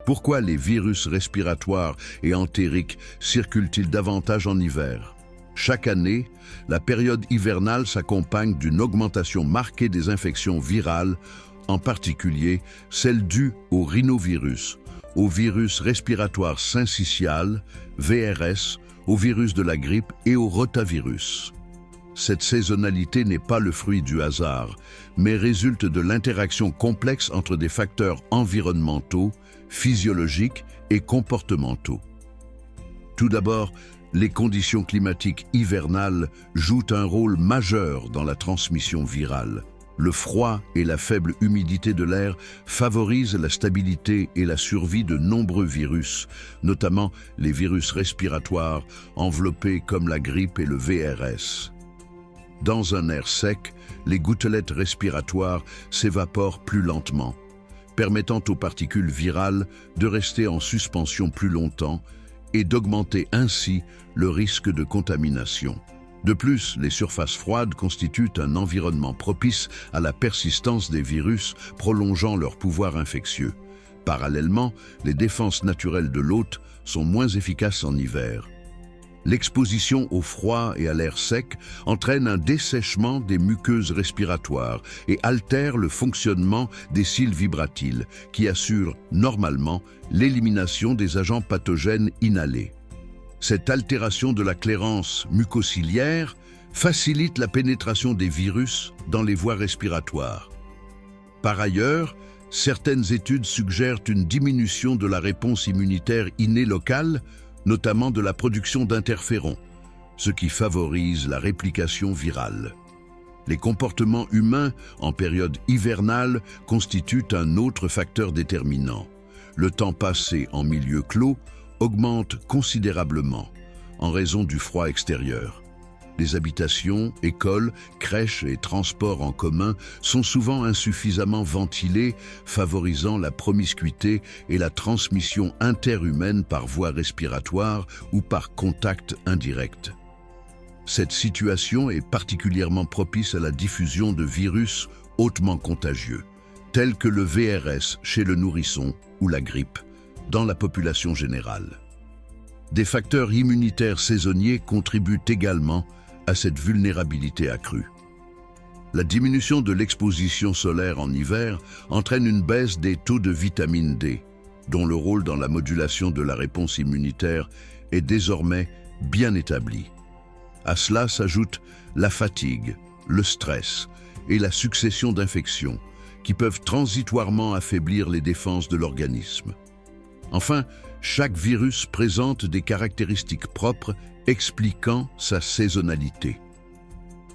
Pourquoi les virus respiratoires et entériques circulent-ils davantage en hiver? Chaque année, la période hivernale s'accompagne d'une augmentation marquée des infections virales, en particulier celles dues au rhinovirus, au virus respiratoire syncytial, VRS, au virus de la grippe et au rotavirus. Cette saisonnalité n'est pas le fruit du hasard, mais résulte de l'interaction complexe entre des facteurs environnementaux, physiologiques et comportementaux. Tout d'abord, les conditions climatiques hivernales jouent un rôle majeur dans la transmission virale. Le froid et la faible humidité de l'air favorisent la stabilité et la survie de nombreux virus, notamment les virus respiratoires enveloppés comme la grippe et le VRS. Dans un air sec, les gouttelettes respiratoires s'évaporent plus lentement, permettant aux particules virales de rester en suspension plus longtemps et d'augmenter ainsi le risque de contamination. De plus, les surfaces froides constituent un environnement propice à la persistance des virus, prolongeant leur pouvoir infectieux. Parallèlement, les défenses naturelles de l'hôte sont moins efficaces en hiver. L'exposition au froid et à l'air sec entraîne un dessèchement des muqueuses respiratoires et altère le fonctionnement des cils vibratiles, qui assurent normalement l'élimination des agents pathogènes inhalés. Cette altération de la clairance mucociliaire facilite la pénétration des virus dans les voies respiratoires. Par ailleurs, certaines études suggèrent une diminution de la réponse immunitaire innée locale, notamment de la production d'interférons, ce qui favorise la réplication virale. Les comportements humains en période hivernale constituent un autre facteur déterminant. Le temps passé en milieu clos augmente considérablement en raison du froid extérieur. Les habitations, écoles, crèches et transports en commun sont souvent insuffisamment ventilés, favorisant la promiscuité et la transmission interhumaine par voie respiratoire ou par contact indirect. Cette situation est particulièrement propice à la diffusion de virus hautement contagieux, tels que le VRS chez le nourrisson ou la grippe, dans la population générale. Des facteurs immunitaires saisonniers contribuent également à cette vulnérabilité accrue. La diminution de l'exposition solaire en hiver entraîne une baisse des taux de vitamine D, dont le rôle dans la modulation de la réponse immunitaire est désormais bien établi. À cela s'ajoutent la fatigue, le stress et la succession d'infections qui peuvent transitoirement affaiblir les défenses de l'organisme. Enfin, chaque virus présente des caractéristiques propres expliquant sa saisonnalité.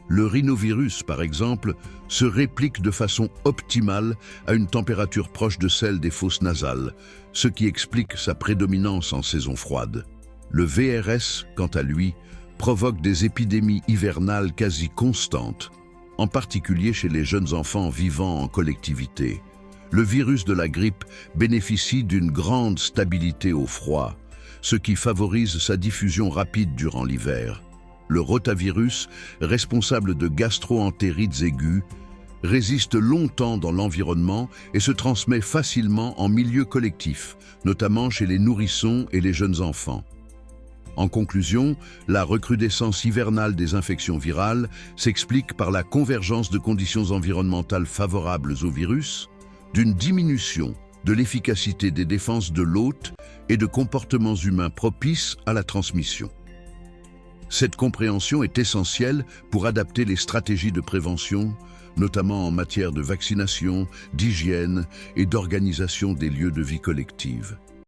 Le rhinovirus, par exemple, se réplique de façon optimale à une température proche de celle des fosses nasales, ce qui explique sa prédominance en saison froide. Le VRS, quant à lui, provoque des épidémies hivernales quasi constantes, en particulier chez les jeunes enfants vivant en collectivité. Le virus de la grippe bénéficie d'une grande stabilité au froid, ce qui favorise sa diffusion rapide durant l'hiver. Le rotavirus, responsable de gastro-entérites aiguës, résiste longtemps dans l'environnement et se transmet facilement en milieu collectif, notamment chez les nourrissons et les jeunes enfants. En conclusion, la recrudescence hivernale des infections virales s'explique par la convergence de conditions environnementales favorables au virus, d'une diminution de l'efficacité des défenses de l'hôte et de comportements humains propices à la transmission. Cette compréhension est essentielle pour adapter les stratégies de prévention, notamment en matière de vaccination, d'hygiène et d'organisation des lieux de vie collective.